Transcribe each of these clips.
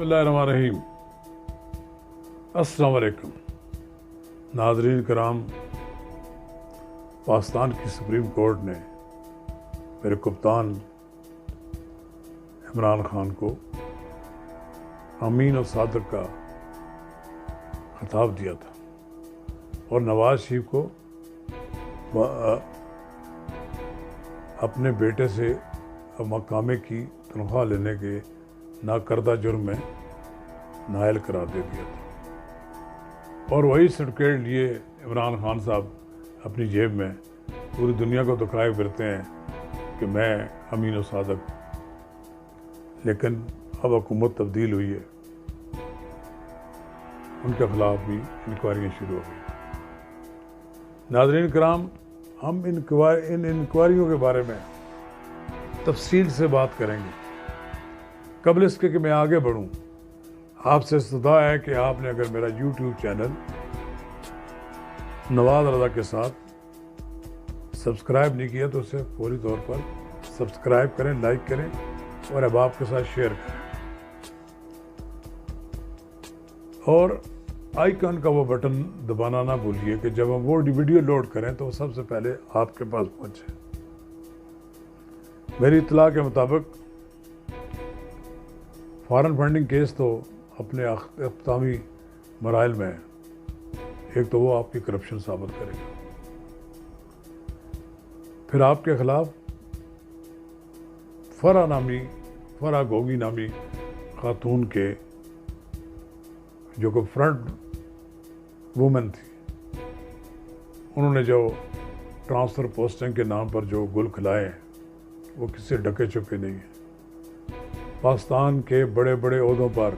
बिस्मिल्लाहिर्रहमानिर्रहीम। अस्सलाम वालेकुम नाज़रीन कराम। पाकिस्तान की सुप्रीम कोर्ट ने मेरे कप्तान इमरान खान को अमीन और सादिक का खिताब दिया था और नवाज शरीफ को अपने बेटे से मकामे की तनख्वाह लेने के नाकर्दा जुर्म में नायल करार दे दिया था। और वही सर्टिफिकेट लिए इमरान खान साहब अपनी जेब में पूरी दुनिया को दिखाए फिरते हैं कि मैं अमीन और सादिक। लेकिन अब हुकूमत तब्दील हुई है, उनके खिलाफ भी इंक्वायरियाँ शुरू हो गई। नाज़रीन कराम, हम इन इंक्वायरियों के बारे में तफसील से बात करेंगे। कबल इसके कि मैं आगे बढ़ूं, आपसे इस्तदा है कि आपने अगर मेरा YouTube चैनल नवाज रज़ा के साथ सब्सक्राइब नहीं किया तो उसे फौरी तौर पर सब्सक्राइब करें, लाइक करें और अहबाब के साथ शेयर करें। और आइकन का वो बटन दबाना ना भूलिए कि जब हम वो वीडियो लोड करें तो सबसे पहले आपके पास पहुंचे। मेरी इत्तला के मुताबिक फॉरेन फंडिंग केस तो अपने अख्तामी मराइल में है। एक तो वो आपकी करप्शन साबित करेगा, फिर आपके खिलाफ फरा गोगी नामी खातून के जो कि फ्रंट वुमेन थी, उन्होंने जो ट्रांसफ़र पोस्टिंग के नाम पर जो गुल खिलाए हैं वो किसी ढके छुपे नहीं है। पाकिस्तान के बड़े बड़े ओहदों पर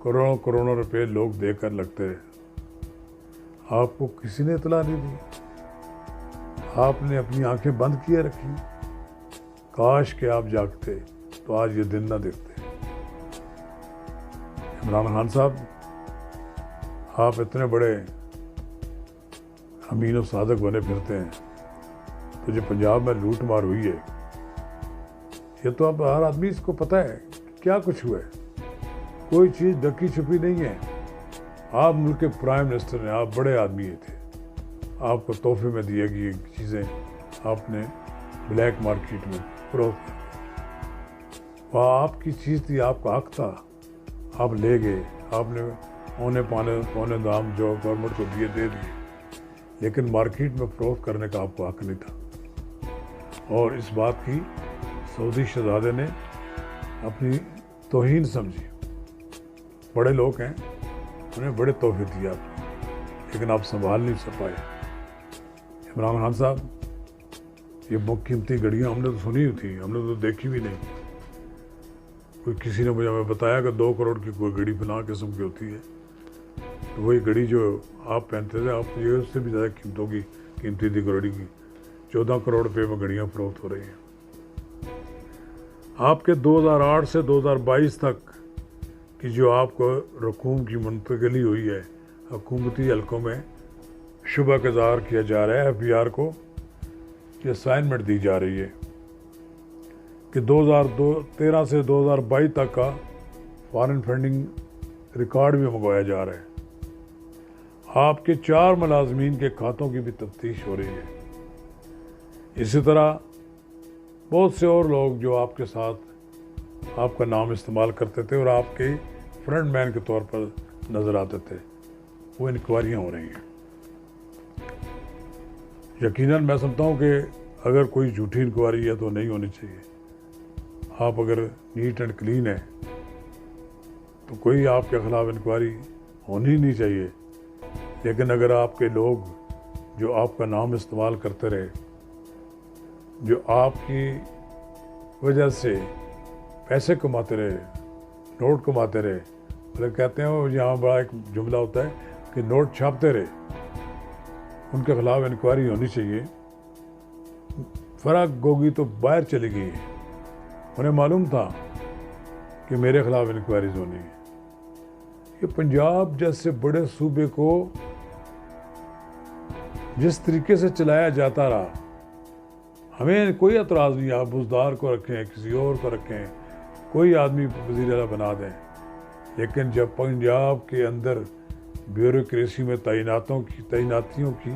करोड़ों करोड़ों रुपए लोग देकर लगते हैं, आपको किसी ने इतला नहीं दी। आपने अपनी आंखें बंद किए रखी। काश के आप जागते तो आज ये दिन ना देखते। इमरान खान साहब, आप इतने बड़े अमीन और सादिक बने फिरते हैं, तो जो पंजाब में लूट मार हुई है, ये तो अब हर आदमी इसको पता है क्या कुछ हुआ है। कोई चीज़ ढकी छुपी नहीं है। आप मुल्क के प्राइम मिनिस्टर हैं, आप बड़े आदमी थे, आपको तोहफे में दिए गई चीज़ें आपने ब्लैक मार्केट में फरोख्त कर। वह आपकी चीज़ थी, आपका हक था, आप ले गए। आपने पौने दाम जो गवर्नमेंट को दे दिए, लेकिन मार्केट में फरोख्त करने का आपको हक नहीं था। और इस बात की सऊदी शहजादे ने अपनी तौहीन समझी। बड़े लोग हैं, उन्हें बड़े तोहफे दिए आपने, लेकिन आप संभाल नहीं पाए। इमरान खान साहब, ये कीमती घड़ियाँ हमने तो सुनी थी, हमने तो देखी भी नहीं। कोई किसी ने मुझे हमें बताया कि 2 करोड़ की कोई घड़ी फलां किस्म की होती है, तो वही घड़ी जो आप पहनते थे, आप ये उससे भी ज़्यादा कीमतों की कीमती थी घड़ी की। 14 करोड़ रुपये में घड़ियाँ फरोख्त हो रही हैं। आपके 2008 से 2022 तक की जो आपको रकूम की मुंतकिली हुई है, हुकूमती हल्कों में शुबा का इज़हार किया जा रहा है, FBR को ये असाइनमेंट दी जा रही है कि 2013 से 2022 तक का फॉरेन फंडिंग रिकॉर्ड भी मंगवाया जा रहा है। आपके 4 मुलाजमीन के खातों की भी तफ्तीश हो रही है। इसी तरह बहुत से और लोग जो आपके साथ आपका नाम इस्तेमाल करते थे और आपके फ्रंट मैन के तौर पर नज़र आते थे, वो इंक्वायरियाँ हो रही हैं। यकीनन मैं समझता हूँ कि अगर कोई झूठी इंक्वायरी है तो नहीं होनी चाहिए। आप अगर नीट एंड क्लीन है तो कोई आपके ख़िलाफ़ इंक्वायरी होनी ही नहीं चाहिए। लेकिन अगर आपके लोग जो आपका नाम इस्तेमाल करते रहे, जो आपकी वजह से पैसे कमाते रहे, नोट कमाते रहे, मतलब कहते हैं वो यहाँ बड़ा एक जुमला होता है कि नोट छापते रहे, उनके खिलाफ इंक्वायरी होनी चाहिए। फराग गोगी तो बाहर चली गई है, उन्हें मालूम था कि मेरे खिलाफ इंक्वायरीज होनी है। ये पंजाब जैसे बड़े सूबे को जिस तरीके से चलाया जाता रहा, हमें कोई एतराज़ नहीं। आप बुज़दार को रखें, किसी और को रखें, कोई आदमी वज़ीर आला बना दें, لیکن جب پنجاب کے اندر بیوروکریسی میں تعیناتیوں کی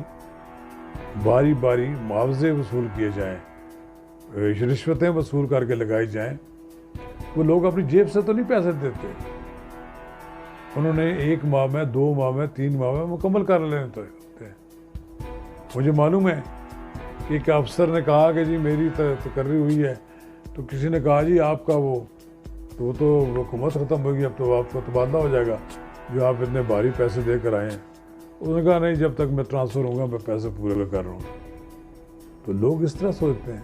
باری باری معاوضے وصول کیے جائیں، رشوتیں وصول کر کے لگائی جائیں، وہ لوگ اپنی جیب سے تو نہیں پیسے دیتے، انہوں نے 1 ماہ میں 2 ماہ میں 3 ماہ میں مکمل کر لینے ہوتے ہیں۔ مجھے معلوم ہے کہ ایک افسر نے کہا کہ جی میری تقرری ہوئی ہے، تو کسی نے کہا جی آپ کا وہ تو حکومت ختم ہوگی، اب تو آپ کا تبادلہ ہو جائے گا جو آپ اتنے بھاری پیسے دے کر آئے ہیں۔ انہوں نے کہا نہیں، جب تک میں ٹرانسفر ہوں گا میں پیسے پورے کر رہا ہوں۔ تو لوگ اس طرح سوچتے ہیں۔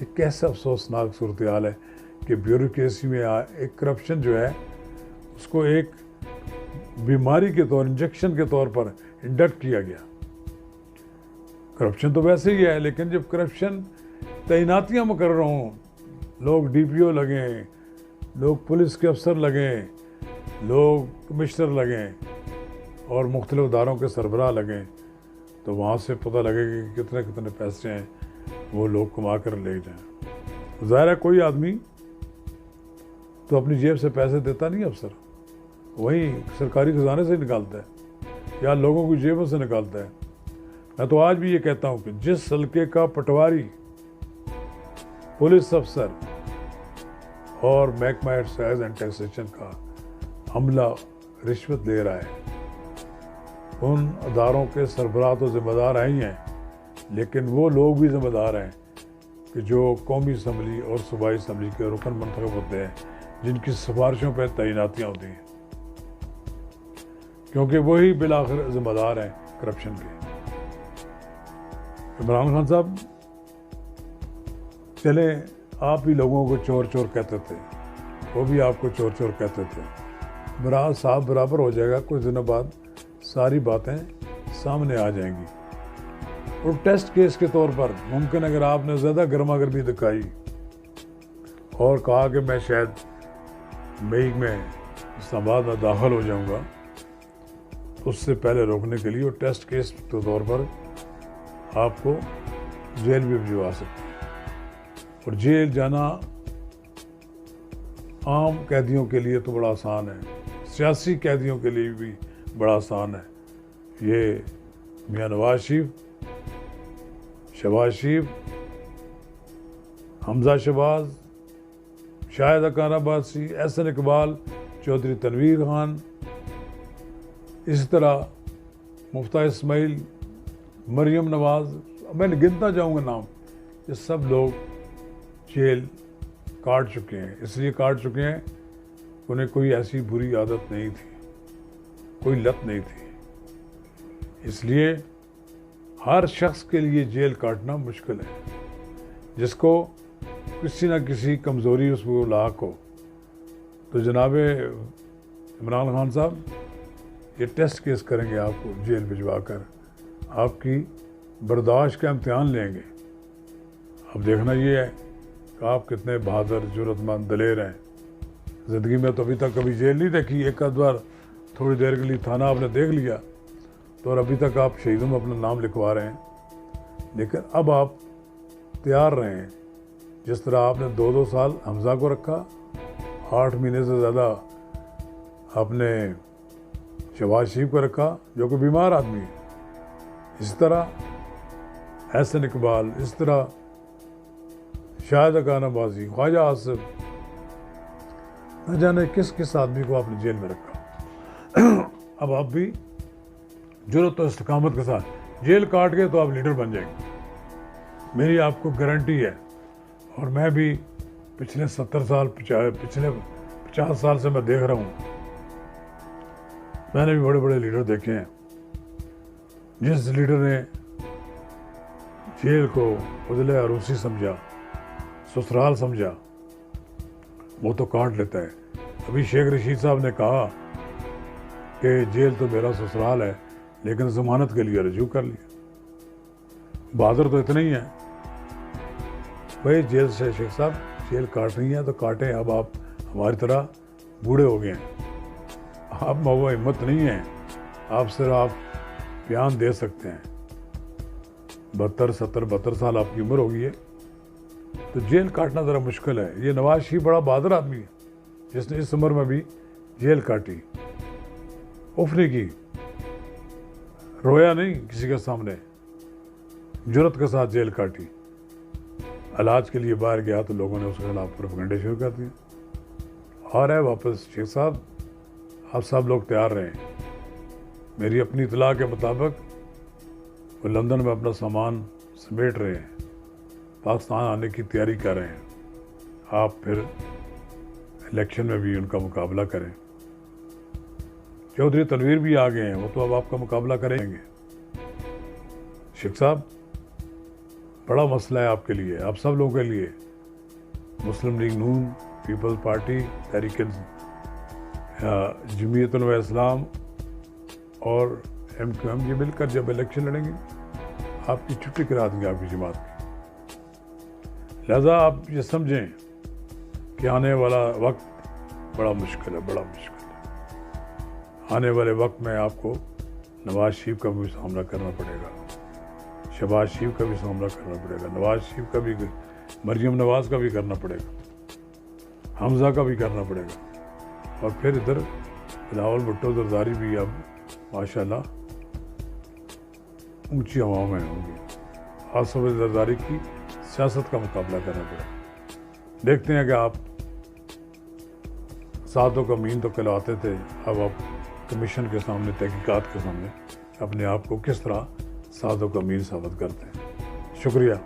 یہ کیسا افسوسناک صورتحال ہے کہ بیوروکریسی میں ایک کرپشن جو ہے اس کو ایک بیماری کے طور، انجیکشن کے طور پر انڈکٹ کیا گیا۔ کرپشن تو ویسے ہی ہے، لیکن جب کرپشن تعیناتیاں مقرر ہوں، لوگ ڈی پی او لگیں، لوگ پولیس کے افسر لگیں، لوگ کمشنر لگیں اور مختلف اداروں کے سربراہ لگیں، تو وہاں سے پتہ لگے کہ کتنے کتنے پیسے ہیں وہ لوگ کما کر لے جائیں۔ ظاہر ہے کوئی آدمی تو اپنی جیب سے پیسے دیتا نہیں، افسر وہی سرکاری خزانے سے نکالتا ہے یا لوگوں کی جیبوں سے نکالتا ہے۔ میں تو آج بھی یہ کہتا ہوں کہ جس حلقے کا پٹواری، پولیس افسر اور محکمہ ایکسائز اینڈ ٹیکسیشن کا عملہ رشوت لے رہا ہے، ان اداروں کے سربراہ تو ذمہ دار ہی ہیں، لیکن وہ لوگ بھی ذمہ دار ہیں کہ جو قومی اسمبلی اور صوبائی اسمبلی کے رکن منتخب ہوتے ہیں، جن کی سفارشوں پہ تعیناتیاں ہوتی ہیں، کیونکہ وہی بالآخر ذمہ دار ہیں کرپشن کے۔ عمران خان صاحب چلیں، آپ بھی لوگوں کو چور چور کہتے تھے، وہ بھی آپ کو چور چور کہتے تھے، صاف برابر ہو جائے گا، کچھ دنوں بعد ساری باتیں سامنے آ جائیں گی۔ اور ٹیسٹ کیس کے طور پر ممکن اگر آپ نے زیادہ گرما گرمی دکھائی اور کہا کہ میں شاید مئی میں اسلام آباد میں داخل ہو جاؤں گا، اس سے پہلے روکنے کے لیے اور ٹیسٹ کیس کے طور پر آپ کو جیل بھی بھجوا سکتے ہیں۔ اور جیل جانا عام قیدیوں کے لیے تو بڑا آسان ہے، سیاسی قیدیوں کے لیے بھی بڑا آسان ہے۔ یہ میاں نواز شریف، شہباز شریف، حمزہ شہباز، شاہد حقان عباسی، احسن اقبال، چودھری تنویر خان، اسی طرح مفتاح اسماعیل، مریم نواز، میں گنتا جاؤں گا نام، یہ سب لوگ جیل کاٹ چکے ہیں۔ اس لیے کاٹ چکے ہیں، انہیں کوئی ایسی بری عادت نہیں تھی، کوئی لت نہیں تھی۔ اس لیے ہر شخص کے لیے جیل کاٹنا مشکل ہے، جس کو کسی نہ کسی کمزوری اس کو لاحق ہو۔ تو جناب عمران خان صاحب یہ ٹیسٹ کیس کریں گے، آپ کو جیل بھجوا کر آپ کی برداشت کا امتحان لیں گے۔ اب دیکھنا یہ ہے کہ آپ کتنے بہادر، جرأت مند، دلیر ہیں۔ زندگی میں تو ابھی تک کبھی جیل نہیں دیکھی، ایک آدھ بار تھوڑی دیر کے لیے تھانہ آپ نے دیکھ لیا، تو اور ابھی تک آپ شہیدوں میں اپنا نام لکھوا رہے ہیں۔ لیکن اب آپ تیار رہیں، جس طرح آپ نے 2 سال حمزہ کو رکھا، 8 مہینے سے زیادہ آپ نے شہباز شریف کو رکھا جو کہ بیمار آدمی ہے، اس طرح احسن اقبال، اس طرح شاہد حقان عباسی، خواجہ آصف، نہ جانے کس کس آدمی کو آپ نے جیل میں رکھا۔ اب آپ بھی جرأت و استقامت کے ساتھ جیل کاٹ گئے تو آپ لیڈر بن جائیں گے، میری آپ کو گارنٹی ہے۔ اور میں بھی پچھلے 70 سال، پچھلے 50 سال سے میں دیکھ رہا ہوں، میں نے بھی بڑے بڑے لیڈر دیکھے ہیں۔ جس لیڈر نے جیل کو عزلِ عروسی سمجھا، سسرال سمجھا، وہ تو کاٹ لیتا ہے۔ ابھی شیخ رشید صاحب نے کہا کہ جیل تو میرا سسرال ہے، لیکن ضمانت کے لیے رجوع کر لیا۔ بہادر تو اتنے ہی ہیں بھائی، جیل سے شیخ صاحب جیل کاٹ رہی ہیں تو کاٹیں، اب آپ ہماری طرح بوڑھے ہو گئے ہیں، آپ میں وہ ہمت نہیں ہے، آپ صرف آپ بیان دے سکتے ہیں۔ 72 سال آپ کی عمر ہو گئی ہے، تو جیل کاٹنا ذرا مشکل ہے۔ یہ نواز شریف بڑا بہادر آدمی ہے، جس نے اس عمر میں بھی जेल काटी, उफ नहीं की, रोया नहीं किसी के सामने, जुर्रत के साथ जेल काटी। इलाज के लिए बाहर गया तो लोगों ने उसके खिलाफ प्रोपेगेंडा शुरू कर दिया। आ रहा है वापस। शेख साहब, आप सब लोग तैयार रहें। मेरी अपनी इतला के मुताबिक वो लंदन में अपना सामान समेट रहे हैं, पाकिस्तान आने की तैयारी कर रहे हैं। आप फिर इलेक्शन में भी उनका मुकाबला करें। चौधरी तनवीर भी आ गए हैं, वो तो अब आपका मुकाबला करेंगे। शेख साहब, बड़ा मसला है आपके लिए, आप सब लोगों के लिए। मुस्लिम लीग नून, पीपल्स पार्टी, तहरीक जमीयत उलमा इस्लाम और MQM ये मिलकर जब इलेक्शन लड़ेंगे, आपकी छुट्टी करा देंगे आपकी जमात की। लिहाजा आप ये समझें कि आने वाला वक्त बड़ा मुश्किल है, बड़ा मुश्किल है। आने वाले वक्त में आपको नवाज शरीफ का भी सामना करना पड़ेगा, शहबाज शरीफ का भी सामना करना पड़ेगा, नवाज शरीफ का भी, मरियम नवाज का भी करना पड़ेगा, हमजा का भी करना पड़ेगा। और फिर इधर बिलावल भुट्टो जरदारी भी अब माशाल्लाह ऊंची हवाओं में होंगी। आसफ जरदारी की सियासत का मुकाबला करना पड़ेगा। देखते हैं कि आप सादों का मीन तो कहलाते थे, अब आप कमीशन के सामने, तहकीकात के सामने अपने आप को किस तरह सादों का मीन साबित करते हैं। शुक्रिया।